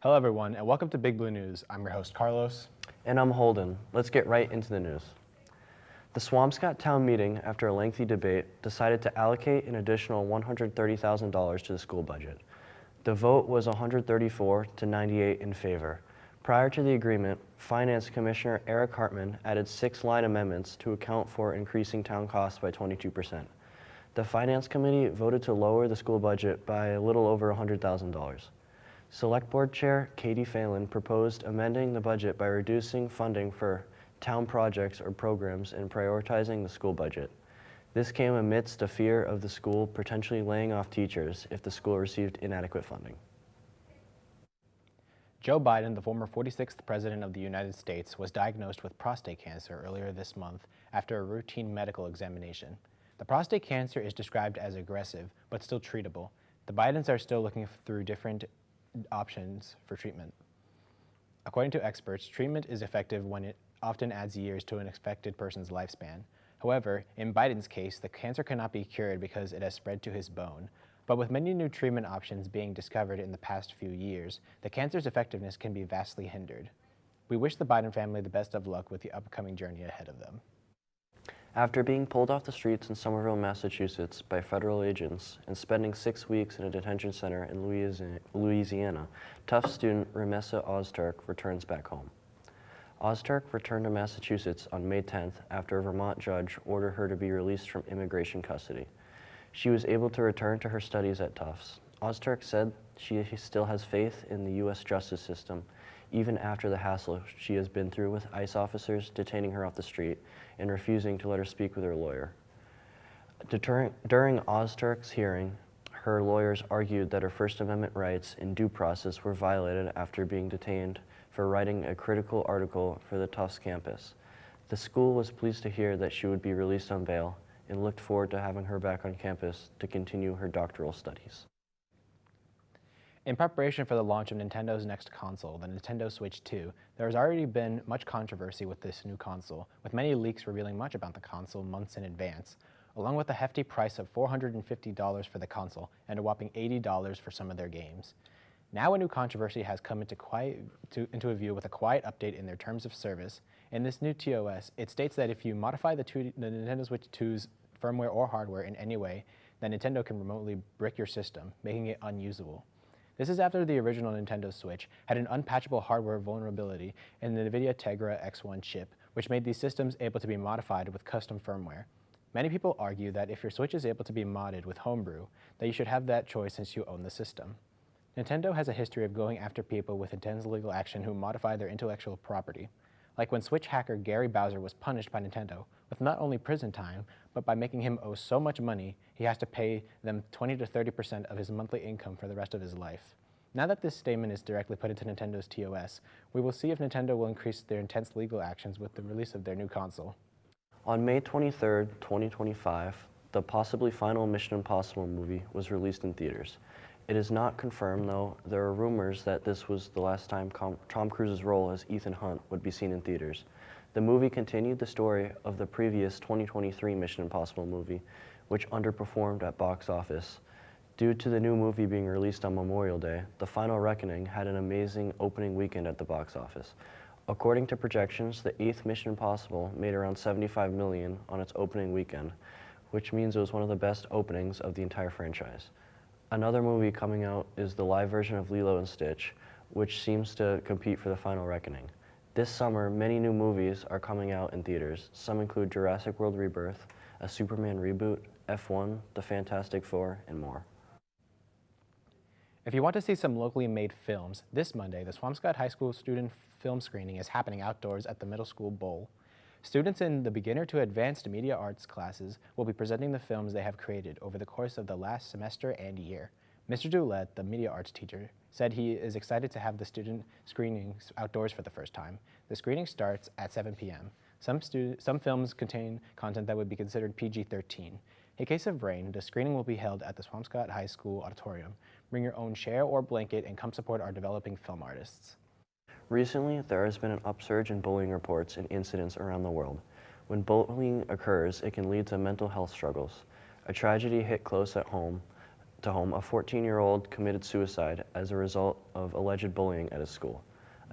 Hello everyone, and welcome to Big Blue News. I'm your host, Carlos. And I'm Holden. Let's get right into the news. The Swampscott Town Meeting, after a lengthy debate, decided to allocate an additional $130,000 to the school budget. The vote was 134 to 98 in favor. Prior to the agreement, Finance Commissioner Eric Hartman added 6 line amendments to account for increasing town costs by 22%. The Finance Committee voted to lower the school budget by a little over $100,000. Select Board Chair Katie Phelan proposed amending the budget by reducing funding for town projects or programs and prioritizing the school budget. This came amidst a fear of the school potentially laying off teachers if the school received inadequate funding. Joe Biden, the former 46th President of the United States, was diagnosed with prostate cancer earlier this month after a routine medical examination. The prostate cancer is described as aggressive, but still treatable. The Bidens are still looking through different options for treatment. According to experts, treatment is effective when it often adds years to an affected person's lifespan. However, in Biden's case, the cancer cannot be cured because it has spread to his bone. But with many new treatment options being discovered in the past few years, the cancer's effectiveness can be vastly hindered. We wish the Biden family the best of luck with the upcoming journey ahead of them. After being pulled off the streets in Somerville, Massachusetts by federal agents and spending 6 weeks in a detention center in Louisiana, Tufts student Remessa Ozturk returns back home. Ozturk returned to Massachusetts on May 10th after a Vermont judge ordered her to be released from immigration custody. She was able to return to her studies at Tufts. Ozturk said she still has faith in the U.S. justice system, even after the hassle she has been through with ICE officers detaining her off the street and refusing to let her speak with her lawyer. During Ozturk's hearing, her lawyers argued that her First Amendment rights and due process were violated after being detained for writing a critical article for the Tufts campus. The school was pleased to hear that she would be released on bail and looked forward to having her back on campus to continue her doctoral studies. In preparation for the launch of Nintendo's next console, the Nintendo Switch 2, there has already been much controversy with this new console, with many leaks revealing much about the console months in advance, along with a hefty price of $450 for the console and a whopping $80 for some of their games. Now a new controversy has come into view with a quiet update in their terms of service. In this new TOS, it states that if you modify the Nintendo Switch 2's firmware or hardware in any way, then Nintendo can remotely brick your system, making it unusable. This is after the original Nintendo Switch had an unpatchable hardware vulnerability in the NVIDIA Tegra X1 chip, which made these systems able to be modified with custom firmware. Many people argue that if your Switch is able to be modded with Homebrew, that you should have that choice since you own the system. Nintendo has a history of going after people with intense legal action who modify their intellectual property, like when Switch hacker Gary Bowser was punished by Nintendo with not only prison time, but by making him owe so much money, he has to pay them 20 to 30% of his monthly income for the rest of his life. Now that this statement is directly put into Nintendo's TOS, we will see if Nintendo will increase their intense legal actions with the release of their new console. On May 23, 2025, the possibly final Mission Impossible movie was released in theaters. It is not confirmed, though. There are rumors that this was the last time Tom Cruise's role as Ethan Hunt would be seen in theaters. The movie continued the story of the previous 2023 Mission Impossible movie, which underperformed at box office. Due to the new movie being released on Memorial Day, The Final Reckoning had an amazing opening weekend at the box office. According to projections, the 8th Mission Impossible made around $75 million on its opening weekend, which means it was one of the best openings of the entire franchise. Another movie coming out is the live version of Lilo and Stitch, which seems to compete for The Final Reckoning. This summer, many new movies are coming out in theaters. Some include Jurassic World Rebirth, a Superman reboot, F1, The Fantastic Four, and more. If you want to see some locally made films, this Monday, the Swampscott High School student film screening is happening outdoors at the Middle School Bowl. Students in the beginner to advanced media arts classes will be presenting the films they have created over the course of the last semester and year. Mr. Doulette, the media arts teacher, said he is excited to have the student screenings outdoors for the first time. The screening starts at 7 p.m. Some films contain content that would be considered PG-13. In case of rain, the screening will be held at the Swampscott High School auditorium. Bring your own chair or blanket and come support our developing film artists. Recently, there has been an upsurge in bullying reports and incidents around the world. When bullying occurs, it can lead to mental health struggles. A tragedy hit close at home to home, a 14-year-old committed suicide as a result of alleged bullying at his school.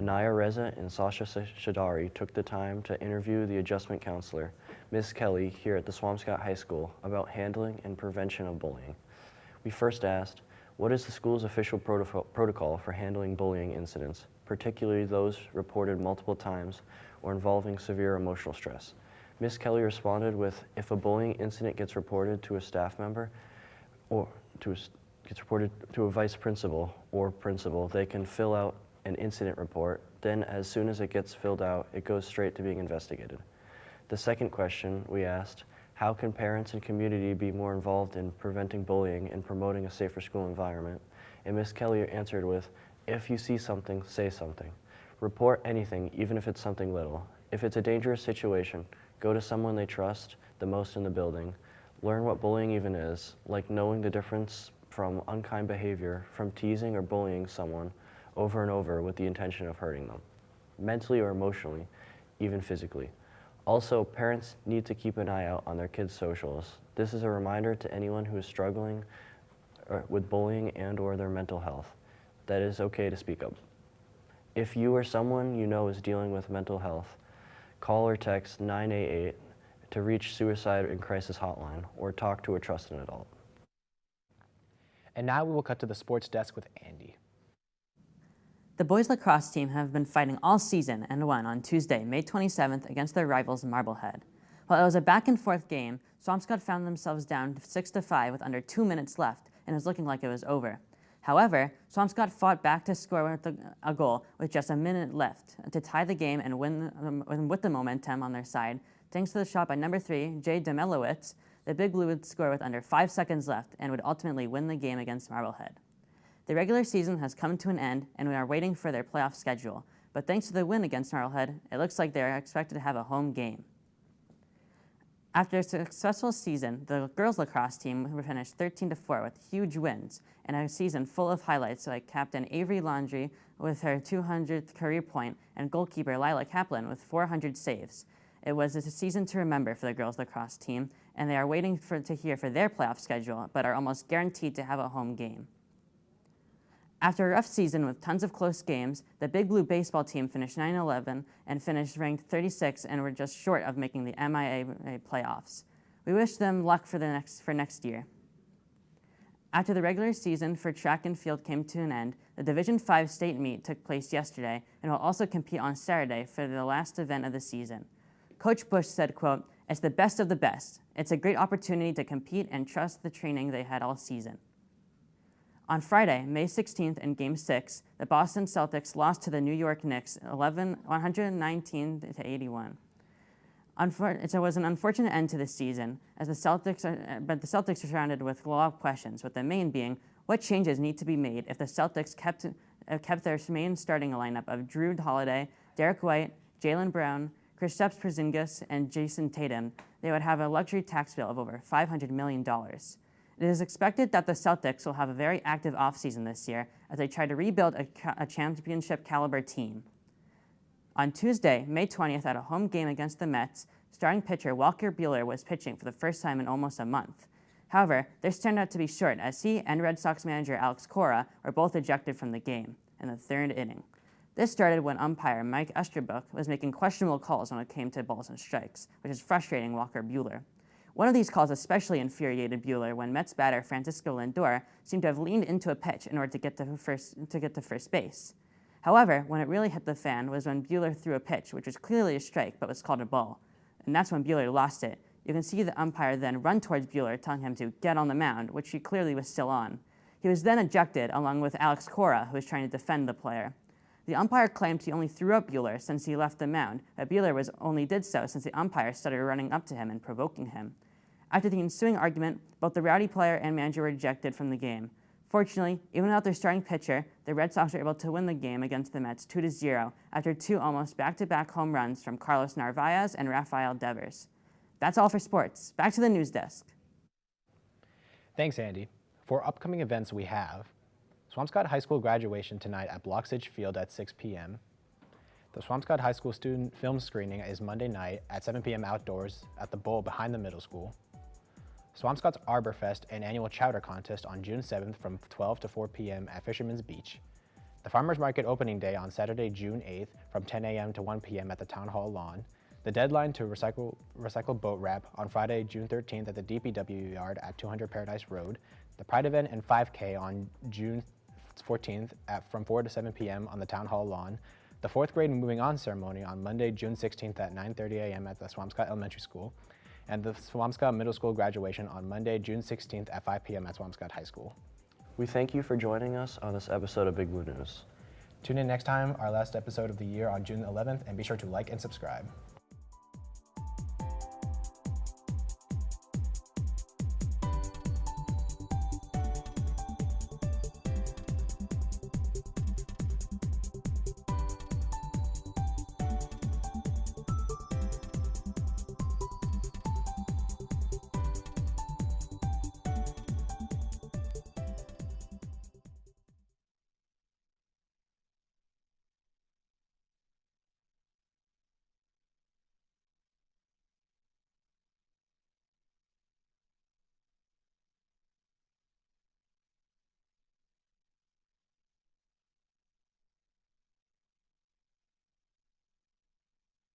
Inaya, Reza, and Sasha Sadari took the time to interview the adjustment counselor, Ms. Kelly, here at the Swampscott High School about handling and prevention of bullying. We first asked, what is the school's official protocol for handling bullying incidents, particularly those reported multiple times or involving severe emotional stress? Ms. Kelly responded with, if a bullying incident gets reported to a staff member or gets reported to a vice principal or principal, they can fill out an incident report. Then as soon as it gets filled out, it goes straight to being investigated. The second question we asked, how can parents and community be more involved in preventing bullying and promoting a safer school environment? And Ms. Kelly answered with, if you see something, say something. Report anything, even if it's something little. If it's a dangerous situation, go to someone they trust the most in the building. Learn what bullying even is, like knowing the difference from unkind behavior, from teasing or bullying someone over and over with the intention of hurting them, mentally or emotionally, even physically. Also, parents need to keep an eye out on their kids' socials. This is a reminder to anyone who is struggling with bullying and or their mental health that it is okay to speak up. If you or someone you know is dealing with mental health, call or text 988 to reach Suicide and Crisis Hotline or talk to a trusted adult. And now we will cut to the sports desk with Andy. The boys lacrosse team have been fighting all season and won on Tuesday, May 27th against their rivals Marblehead. While it was a back-and-forth game, Swampscott found themselves down 6-5 with under 2 minutes left and it was looking like it was over. However, Swampscott fought back to score with a goal with just a minute left to tie the game and win with the momentum on their side. Thanks to the shot by number 3, Jay Demelowitz, the Big Blue would score with under 5 seconds left and would ultimately win the game against Marblehead. The regular season has come to an end, and we are waiting for their playoff schedule. But thanks to the win against Marblehead, it looks like they are expected to have a home game. After a successful season, the girls lacrosse team finished 13-4 with huge wins and a season full of highlights like Captain Avery Laundrie with her 200th career point and goalkeeper Lila Kaplan with 400 saves. It was a season to remember for the girls lacrosse team, and they are waiting to hear for their playoff schedule, but are almost guaranteed to have a home game. After a rough season with tons of close games, the Big Blue baseball team finished 9-11 and finished ranked 36 and were just short of making the MIA playoffs. We wish them luck for next year. After the regular season for track and field came to an end, the Division 5 state meet took place yesterday and will also compete on Saturday for the last event of the season. Coach Bush said, quote, "It's the best of the best. It's a great opportunity to compete and trust the training they had all season." On Friday, May 16th in Game 6, the Boston Celtics lost to the New York Knicks 119-81. It was an unfortunate end to the season, as the Celtics are surrounded with a lot of questions, with the main being, what changes need to be made if the Celtics kept their main starting lineup of Drew Holiday, Derek White, Jaylen Brown, Kristaps Porzingis, and Jason Tatum? They would have a luxury tax bill of over $500 million. It is expected that the Celtics will have a very active offseason this year as they try to rebuild a championship-caliber team. On Tuesday, May 20th, at a home game against the Mets, starting pitcher Walker Buehler was pitching for the first time in almost a month. However, this turned out to be short as he and Red Sox manager Alex Cora were both ejected from the game in the third inning. This started when umpire Mike Esterbrook was making questionable calls when it came to balls and strikes, which is frustrating Walker Buehler. One of these calls especially infuriated Buehler when Mets batter Francisco Lindor seemed to have leaned into a pitch in order to get to first base. However, when it really hit the fan was when Buehler threw a pitch, which was clearly a strike but was called a ball. And that's when Buehler lost it. You can see the umpire then run towards Buehler, telling him to get on the mound, which he clearly was still on. He was then ejected along with Alex Cora, who was trying to defend the player. The umpire claimed he only threw up Buehler since he left the mound, but Buehler only did so since the umpire started running up to him and provoking him. After the ensuing argument, both the rowdy player and manager were ejected from the game. Fortunately, even without their starting pitcher, the Red Sox were able to win the game against the Mets 2-0 after two almost back-to-back home runs from Carlos Narvaez and Rafael Devers. That's all for sports. Back to the news desk. Thanks, Andy. For upcoming events we have Swampscott High School graduation tonight at Bloxage Field at 6 p.m. The Swampscott High School student film screening is Monday night at 7 p.m. outdoors at the bowl behind the middle school. Swampscott's Arborfest and annual chowder contest on June 7th from 12 to 4 p.m. at Fisherman's Beach. The Farmers Market opening day on Saturday, June 8th from 10 a.m. to 1 p.m. at the Town Hall lawn. The deadline to recycle boat wrap on Friday, June 13th at the DPW yard at 200 Paradise Road. The Pride event and 5K on June 14th from 4 to 7 p.m. on the Town Hall lawn. The 4th grade moving on ceremony on Monday, June 16th at 9:30 a.m. at the Swampscott Elementary School. And the Swampscott Middle School graduation on Monday, June 16th at 5 p.m. at Swampscott High School. We thank you for joining us on this episode of Big Blue News. Tune in next time, our last episode of the year on June 11th, and be sure to like and subscribe.